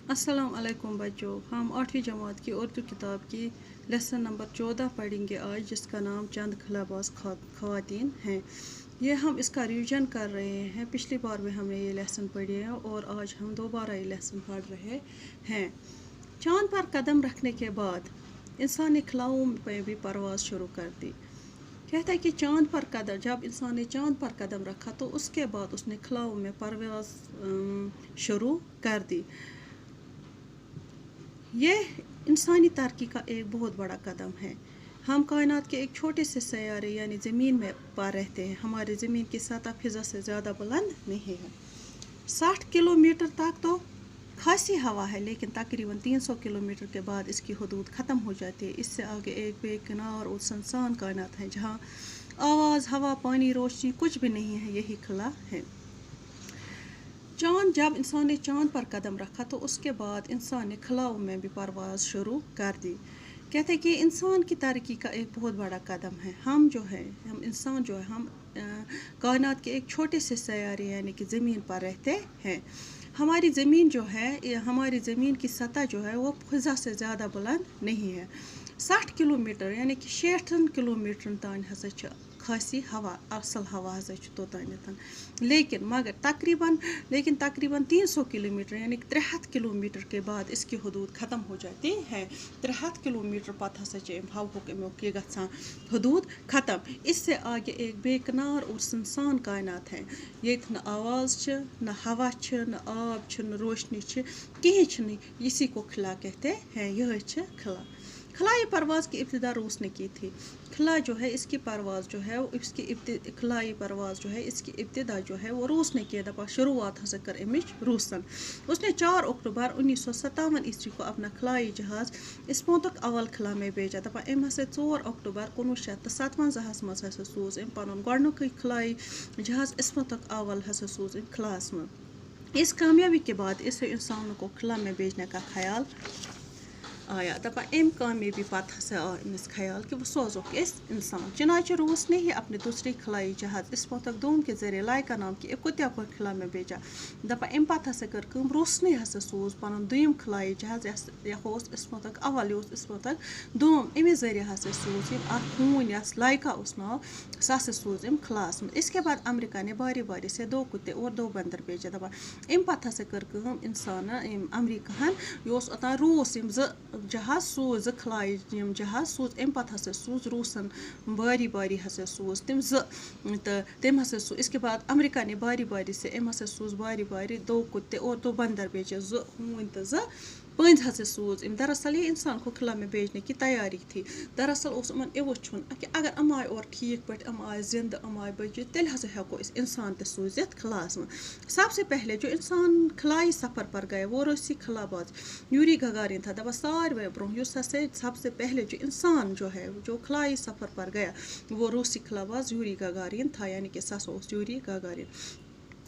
अस्सलाम वालेकुम बच्चों, हम 8वीं जमात की उर्दू किताब की लेसन नंबर 14 पढ़ेंगे आज, जिसका नाम चंद खलाबाज ख़वातीन हैं। ये हम इसका रिवीजन कर रहे हैं। पिछली बार में हमने ये लेसन पढ़े हैं और आज हम दोबारा ये लेसन पढ़ रहे हैं। चांद पर कदम रखने के बाद इंसान ने खलाओं में भी परवाज़ शुरू कर दी। कहता है कि चांद पर कदम जब इंसान ने चांद पर कदम रखा तो उसके बाद उसने खलाओं में परवाज़ शुरू कर दी। ये इंसानी तरक्की का एक बहुत बड़ा कदम है। हम कायनात के एक छोटे से सैयारे यानी ज़मीन में पर रहते हैं। हमारी ज़मीन की सतह फिज़ा से ज़्यादा बुलंद नहीं है। 60 किलोमीटर तक तो खासी हवा है, लेकिन तकरीबन 300 किलोमीटर के बाद इसकी हदूद ख़त्म हो जाती है। इससे आगे एक बेकिनार और सुनसान कायनात है, जहाँ आवाज़, हवा, पानी, रोशनी कुछ भी नहीं है। यही खला है। जब इंसान ने चांद पर कदम रखा तो उसके बाद इंसान ने खलाओं में भी परवाज़ शुरू कर दी। कहते हैं कि इंसान की तरक्की का एक बहुत बड़ा कदम है। हम इंसान जो है, हम कायनात के एक छोटे से सैयारे यानी कि ज़मीन पर रहते हैं। हमारी ज़मीन जो है, हमारी ज़मीन की सतह जो है वो फिज़ा से ज़्यादा बुलंद नहीं है। 60 किलोमीटर यानी कि 60 किलोमीटर तान हसा खासी हवा, असल हवा हसा तोतान, लेकिन तकरीबन 300 किलोमीटर यानी 63 किलोमीटर के बाद इसकी हदूद ख़त्म हो जाती है। 63 किलोमीटर पत हसा हवा के गसान हदूद ख़त्म। इससे आगे एक बेकनार और सुनसान कायनात है। ये न आवाज़ न हवा न आब न रोशनी कहीं, इसी को खला कहते हैं। यह खला। खलाई परवाज़ की इब्तिदा रूस ने की थी। खला जो है इसकी परवाज़ जो है खलाई परवाज़ जो है इसकी इब्तिदा जो है वो रूस ने किया। दपा शुरुआत हसा कर अमिच रूसन। उसने 4 अक्टूबर 1957 ईस्वी को अपना खलाई जहाज़ इस्मोतक अवल खला में भेजा। दपा अम हसा 4 अक्टूबर 1957 मज हसा सूज अम पन गोडनुक खलाई जहाज़ इस्मोतक अवल हसा सूज अम खलास में। इस कामयाबी के बाद इसे इंसानों को खला में भेजने का ख्याल आया। दपा अम कामयाबी पत हसा अमिस ख्याल कि वो सोजो इस इंसान। चुनाचे रूस ने ही अपने दूसरी खलाई जहाज़ इस्मोतक दोम के ज़रिए लाइका नाम की एक कुत्या को खला में भेजा। दपा अम पत हसा कर कम रूस ने हसा सूज पन दुम खलाई जहाज़ यह इस्मोतक अवल, यह इस्मोतक दोम। अमे ज़रिए हसा सूज खून यस लाइका उस नाव सह हसा सूज अम खलास में। इसके बाद अमेरिका ने बारी बारी से 2 कुत्ते और 2 बंदर भेजा। दपा अम पत हसा कर इंसान अमेरिका यह ओतान रूस जहाज़ सूज खलाई जहाज़ सूज अम पत हसा सूज रूसन बारी हसा सूज तम तम हसा सूज। इसके बाद अमेरिका ने बारी बारी से अम हसा सूज बारी 2 कुत्ते और 2 बंदर भेजे, 2 हून तो 2 पंद हसा सूज। दरअसल ये इंसान को खला में भेजने की तैयारी थी। दरअसल उमन ये वुन कि अगर अम आए और ठीक पे अम आए जिंद, अम आए बचित, तेल हसा हेको इंसान ते सूजित खलास में। सबसे पहले जो इंसान खलाई सफ़र पर गए वो रूसी खलाबाज यूरी गगारिन था। दपा सारे ब्रोह सबसे पहले जो इंसान जो है जो खलाई सफ़र पर गया वो रूसी खलाबाज यूरी गगारिन था, यानी कि सस यूरी गगारिन।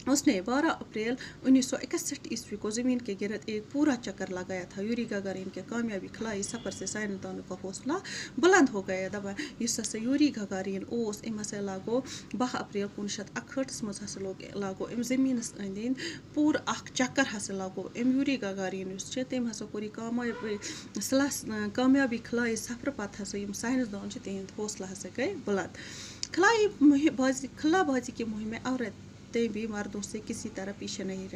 उसने 12 अप्रैल 1961 ईस्वी को ज़मीन के गिरद एक पूरा चक्कर लगाया था। यूरी गगारिन के कामयाबी खलाई सफ़र से साइंसदानों का हौसला बुलंद हो गया। दबा इस यूरी गगारिन ओस अम हसा लागो 12 अप्रैल 1961 मज हसा लागो अम ज़मीनस अंद अंद पूरा चक्कर हसा लागो अम यूरी गगारिन तम हसा कोर कामयाबी खलाई सफ़र पत हसा साइंसदान तिहंद हौसला हसा गए बुलंद। खलाबाजी की मुहिम में औरतें भी मर्दों से किसी तरह पीछे नहीं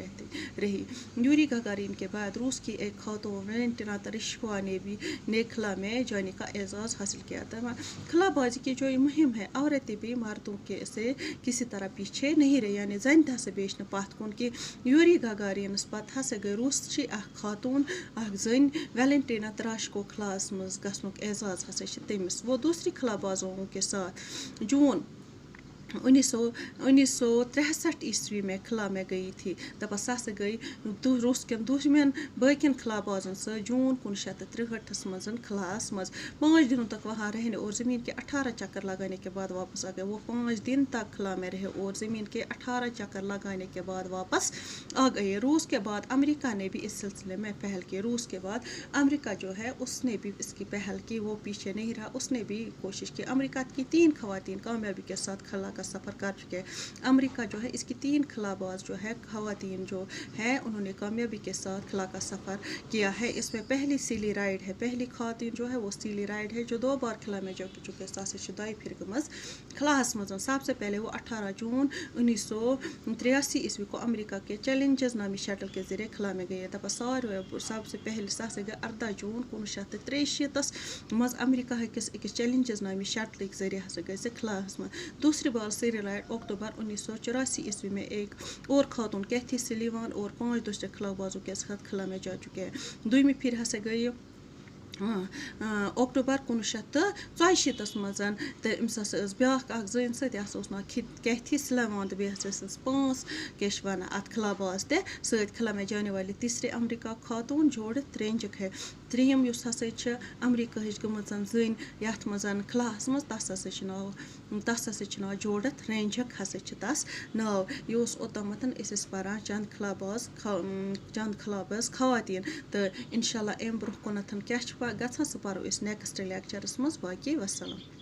रही। यूरी गगारिन के बाद रूस की एक खातून वैलेंटिना तेरेश्कोवा ने खला में जाने का एजाज़ हासिल किया था। खलाबाजी की जो मुहिम है, औरतें भी मर्दों के से किसी तरह पीछे नहीं रही, यानी जन हसा बेच पत कुन कि यूरी गगारिन पत हसा गई रूस खातून जन वैलेंटिना तेरेश्को खलास मज गसनुक एजाज़ हसा तमिस। वो दूसरी खलाबाजों के साथ जून 1963 ईस्वी में खला में गई थी। दपा सह गई रूस के दुश्मन बाकिन खलाबाजन से जून 1963 मज खलास मज 5 दिनों तक वहाँ रहने और ज़मीन के 18 चक्कर लगाने के बाद वापस आ गए। वो 5 दिन तक खला में रहे और ज़मीन के 18 चक्कर लगाने के बाद वापस आ गए। रूस के बाद अमेरिका ने भी इस सिलसिले में पहल की। रूस के बाद अमेरिका जो है उसने भी इसकी पहल की, वो पीछे नहीं रहा, उसने भी कोशिश की। अमेरिका की 3 खवातीन कामयाबी के साथ खला کا سفر کر چکے ہیں. امریکہ جو ہے اس کی 3 خلا باز جو ہے خواتین جو ہے انہوں نے کامیابی کے ساتھ خلا کا سفر کیا ہے. اس میں پہلی سیلی رائڈ ہے, پہلی خواتین جو ہے وہ سیلی رائڈ ہے جو 2 بار خلا میں جا چکے سا سے دائی پھر گمز خلاس مز. سب سے پہلے وہ 18 جون 1983 عیسوی کو امریکہ کے چیلنجز نامی شٹل کے ذریعے خلا میں گئے. دپان ساروی سب سے پہلے سا سے گئی 18 جون 1963 مز امریکہ کس أکس چیلنجز نامی شٹل کے ذریعے ہسا گئی خلاس مز. دوسری بار سیری رائڈ اکتوبر 1984 عیسوی میں ایک اور خاتون کیتھی سلیوان اور 5 دوسرے خلا بازوں کے ساتھ خلا میں جا چکے ہیں. دویمہ پھر ہسا گئی اکتوبر 1984 مز. تو أمس ہسا ٲس بیٛاکھ اکھ زٔنۍ سۭتۍ ہسا اوس ناو کیتھی سلیوان تہٕ بیٚیہِ ہسا ٲسِس 5 کیٛاہ چھِ وَنان اَتھ خلا باز تہِ سۭتۍ. خلا میں جانے والی تیسری امریکہ خاتون جوڑت رینجک ہے. ترٛیٚیِم یُس ہسا چھِ امریکہٕچ گٔمٕژ زٔنۍ یَتھ منٛز خلاہَس منٛز تَس ہسا چھِ ناو جوڑت رینجک ہسا چھِ تَس ناو. یہِ اوس اوٚتامَتھ أسۍ ٲسۍ پَران چند خلا باز خواتیٖن تہٕ اِنشاء اللہ اَمہِ برونٛہہ کُنَتھ کیٛاہ چھِ گژھان سُہ پَرو أسۍ نیکسٹ لیکچَرَس منٛز. باقٕے وَسَلام.